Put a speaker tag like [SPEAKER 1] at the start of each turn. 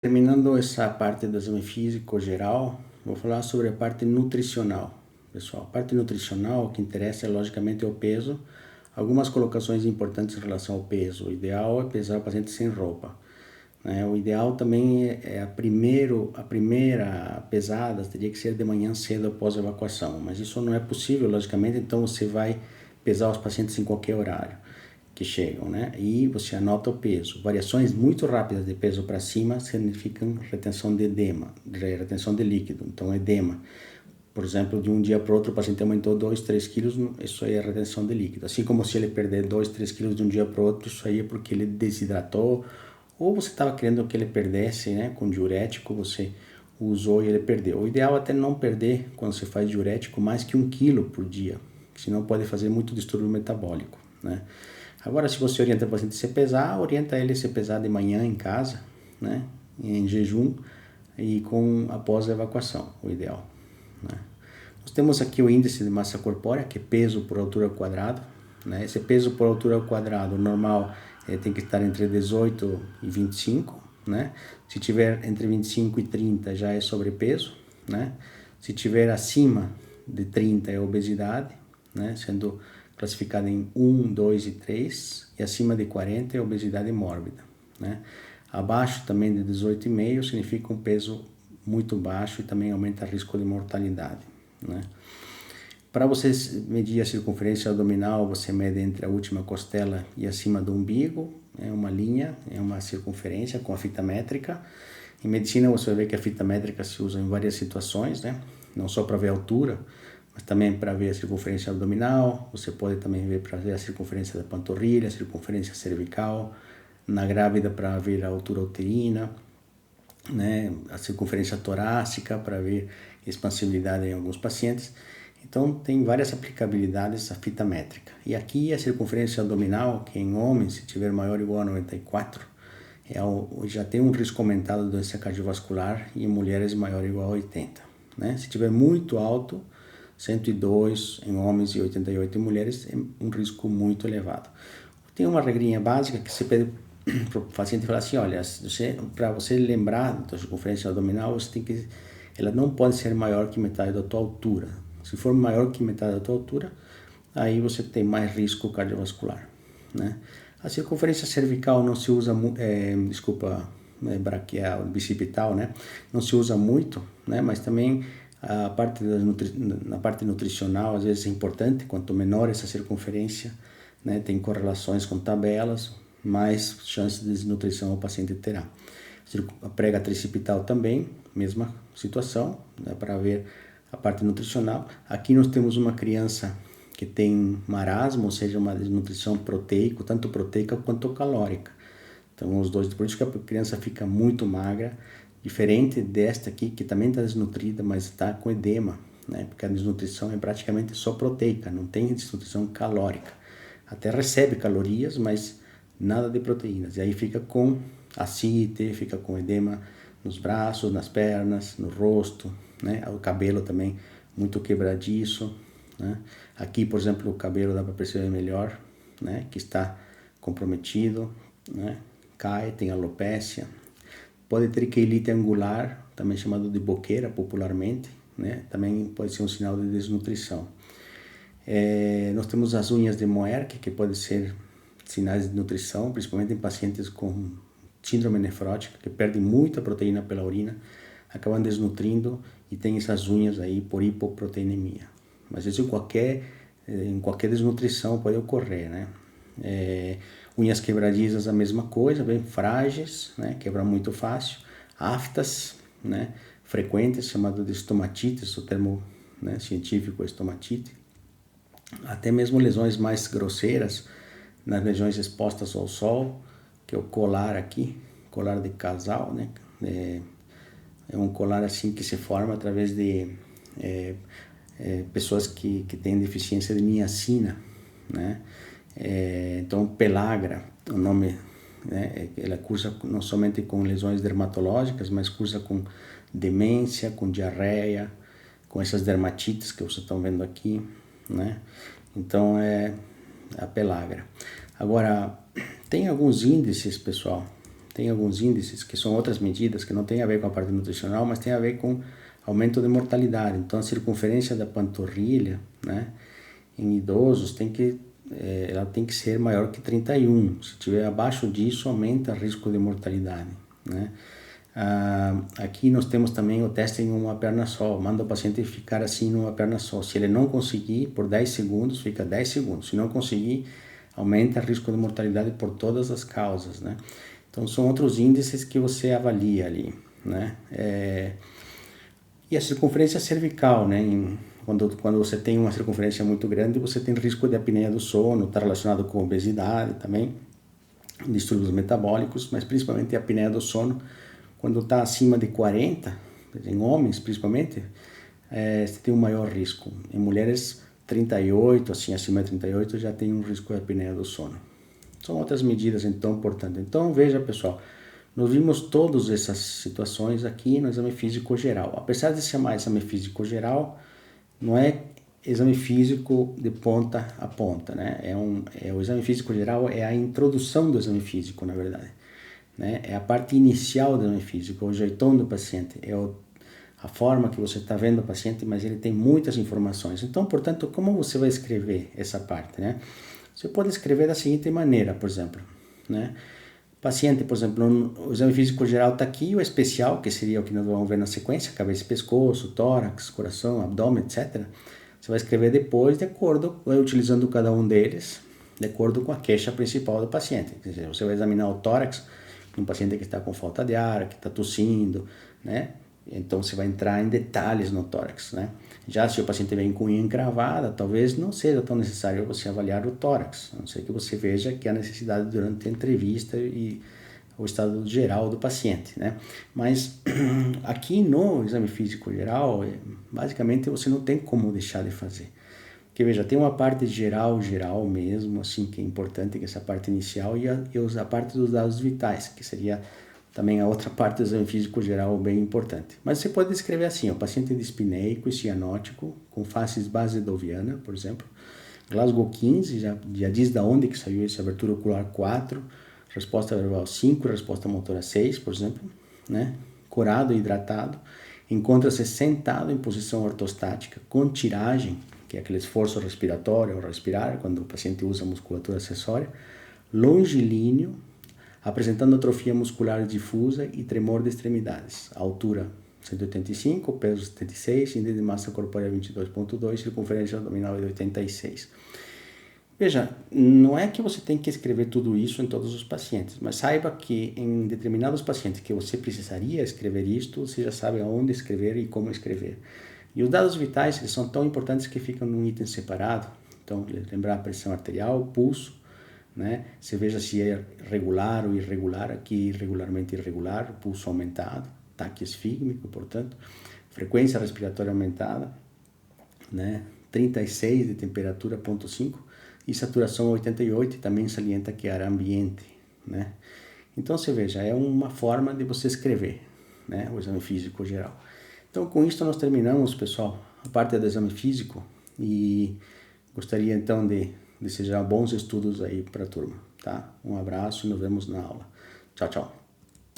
[SPEAKER 1] Terminando essa parte do exame físico geral, vou falar sobre a parte nutricional. Pessoal, a parte nutricional, o que interessa logicamente é o peso. Algumas colocações importantes em relação ao peso. O ideal é pesar o paciente sem roupa, né? O ideal também é a primeira pesada teria que ser de manhã cedo após a evacuação, mas isso não é possível, logicamente, então você vai pesar os pacientes em qualquer horário que chegam, né? E você anota o peso. Variações muito rápidas de peso para cima significam retenção de edema, retenção de líquido, então edema. Por exemplo, de um dia para o outro o paciente aumentou 2, 3 quilos, isso aí é retenção de líquido. Assim como se ele perder 2, 3 quilos de um dia para o outro, isso aí é porque ele desidratou, ou você estava querendo que ele perdesse, né? Com diurético você usou e ele perdeu. O ideal é até não perder, quando você faz diurético, mais que 1 quilo por dia, senão pode fazer muito distúrbio metabólico, né? Agora, se você orienta o paciente a se pesar, orienta ele a se pesar de manhã em casa, né? Em jejum e após a evacuação, o ideal, né? Nós temos aqui o índice de massa corpórea, que é peso por altura ao quadrado, né? Esse peso por altura ao quadrado normal tem que estar entre 18 e 25, né? Se tiver entre 25 e 30 já é sobrepeso, né? Se tiver acima de 30 é obesidade, né? Sendo classificada em 1, 2 e 3, e acima de 40 é obesidade mórbida, né? Abaixo também de 18,5 significa um peso muito baixo e também aumenta o risco de mortalidade, né? Para você medir a circunferência abdominal, você mede entre a última costela e acima do umbigo, é uma linha, é uma circunferência com a fita métrica. Em medicina você vai ver que a fita métrica se usa em várias situações, né? Não só para ver a altura, mas também para ver a circunferência abdominal. Você pode também ver para ver a circunferência da panturrilha, a circunferência cervical, na grávida para ver a altura uterina, né? A circunferência torácica para ver expansibilidade em alguns pacientes. Então, tem várias aplicabilidades a fita métrica. E aqui a circunferência abdominal, que em homens, se tiver maior ou igual a 94, já tem um risco aumentado de doença cardiovascular, e em mulheres maior ou igual a 80. Né? Se tiver muito alto, 102 em homens e 88 em mulheres, é um risco muito elevado. Tem uma regrinha básica que você pede para o paciente falar assim, olha, para você lembrar da circunferência abdominal, ela não pode ser maior que metade da tua altura. Se for maior que metade da tua altura, aí você tem mais risco cardiovascular, né? A circunferência cervical não se usa, braquial, bicipital, né? Não se usa muito, né? Mas também na parte nutricional, às vezes é importante, quanto menor essa circunferência, né? Tem correlações com tabelas, mais chances de desnutrição o paciente terá. A prega tricipital também, mesma situação, né? Para ver a parte nutricional. Aqui nós temos uma criança que tem marasmo, ou seja, uma desnutrição proteica, tanto proteica quanto calórica. Então, os dois, por isso que a criança fica muito magra, diferente desta aqui, que também está desnutrida, mas está com edema, né? Porque a desnutrição é praticamente só proteica, não tem desnutrição calórica. Até recebe calorias, mas nada de proteínas. E aí fica com ascite, fica com edema nos braços, nas pernas, no rosto, né? O cabelo também muito quebradiço, né? Aqui, por exemplo, o cabelo dá para perceber melhor, né? Que está comprometido, né? Cai, tem alopécia. Pode ter queilite angular, também chamado de boqueira popularmente, né? Também pode ser um sinal de desnutrição. Nós temos as unhas de Moehrke, que pode ser sinais de nutrição, principalmente em pacientes com síndrome nefrótica, que perdem muita proteína pela urina, acabam desnutrindo e tem essas unhas aí por hipoproteinemia. Mas isso em qualquer desnutrição pode ocorrer, né? Unhas quebradiças, a mesma coisa, bem frágeis, né? Quebram muito fácil. Aftas, né? Frequentes, chamado de estomatites, o termo, né, científico é estomatite. Até mesmo lesões mais grosseiras, nas regiões expostas ao sol, que é o colar aqui, colar de casal, né? É um colar assim que se forma através de pessoas que têm deficiência de niacina, né? Então, pelagra, o nome, né? Ela cursa não somente com lesões dermatológicas, mas cursa com demência, com diarreia, com essas dermatites que vocês estão vendo aqui, né? Então, é a pelagra. Agora, tem alguns índices, pessoal, tem alguns índices que são outras medidas que não tem a ver com a parte nutricional, mas tem a ver com aumento de mortalidade. Então, a circunferência da panturrilha, né, em idosos ela tem que ser maior que 31. Se tiver abaixo disso, aumenta o risco de mortalidade, né? Aqui nós temos também o teste em uma perna só. Manda o paciente ficar assim numa perna só. Se ele não conseguir, por 10 segundos, fica 10 segundos. Se não conseguir, aumenta o risco de mortalidade por todas as causas, né? Então, são outros índices que você avalia ali, né? E a circunferência cervical, né? Quando você tem uma circunferência muito grande, você tem risco de apneia do sono, está relacionado com obesidade também, distúrbios metabólicos, mas principalmente a apneia do sono, quando está acima de 40, em homens principalmente, você tem um maior risco. Em mulheres, 38, assim, acima de 38, já tem um risco de apneia do sono. São outras medidas, então, importantes. Então, veja, pessoal, nós vimos todas essas situações aqui no exame físico geral. Apesar de se chamar exame físico geral, não é exame físico de ponta a ponta, né? O exame físico geral é a introdução do exame físico, na verdade, né? É a parte inicial do exame físico, o jeitão do paciente, a forma que você está vendo o paciente, mas ele tem muitas informações. Então, portanto, como você vai escrever essa parte, né? Você pode escrever da seguinte maneira, por exemplo, né? Paciente, por exemplo, o exame físico geral está aqui, o especial, que seria o que nós vamos ver na sequência, cabeça e pescoço, tórax, coração, abdômen, etc. Você vai escrever depois, utilizando cada um deles, de acordo com a queixa principal do paciente. Quer dizer, você vai examinar o tórax, um paciente que está com falta de ar, que está tossindo, né? Então, você vai entrar em detalhes no tórax, né? Já se o paciente vem com unha encravada, talvez não seja tão necessário você avaliar o tórax, a não ser que você veja que há necessidade durante a entrevista e o estado geral do paciente, né? Mas aqui no exame físico geral, basicamente você não tem como deixar de fazer. Porque veja, tem uma parte geral mesmo, assim, que é importante, que é essa parte inicial, e a parte dos dados vitais, que seria também a outra parte do exame físico geral bem importante. Mas você pode descrever assim, o paciente dispneico e cianótico, com faces basidoviana, por exemplo, Glasgow 15, já diz da onde que saiu essa abertura ocular 4, resposta verbal 5, resposta motora 6, por exemplo, né? Corado e hidratado, encontra-se sentado em posição ortostática, com tiragem, que é aquele esforço respiratório ao respirar, quando o paciente usa musculatura acessória, longilíneo, apresentando atrofia muscular difusa e tremor de extremidades. Altura 185, peso 76, índice de massa corpórea 22,2, circunferência abdominal de 86. Veja, não é que você tem que escrever tudo isso em todos os pacientes, mas saiba que em determinados pacientes que você precisaria escrever isto, você já sabe aonde escrever e como escrever. E os dados vitais, eles são tão importantes que ficam num item separado. Então, lembrar a pressão arterial, pulso, né? Você veja se é regular ou irregular, aqui irregularmente irregular, pulso aumentado, ataque esfígmico, portanto, frequência respiratória aumentada, né? 36 de temperatura, 0,5, e saturação 88, e também salienta que é ar ambiente, né? Então, você veja, é uma forma de você escrever, né? O exame físico geral. Então, com isso nós terminamos, pessoal, a parte do exame físico, e gostaria então de desejar bons estudos aí para a turma, tá? Um abraço e nos vemos na aula. Tchau, tchau.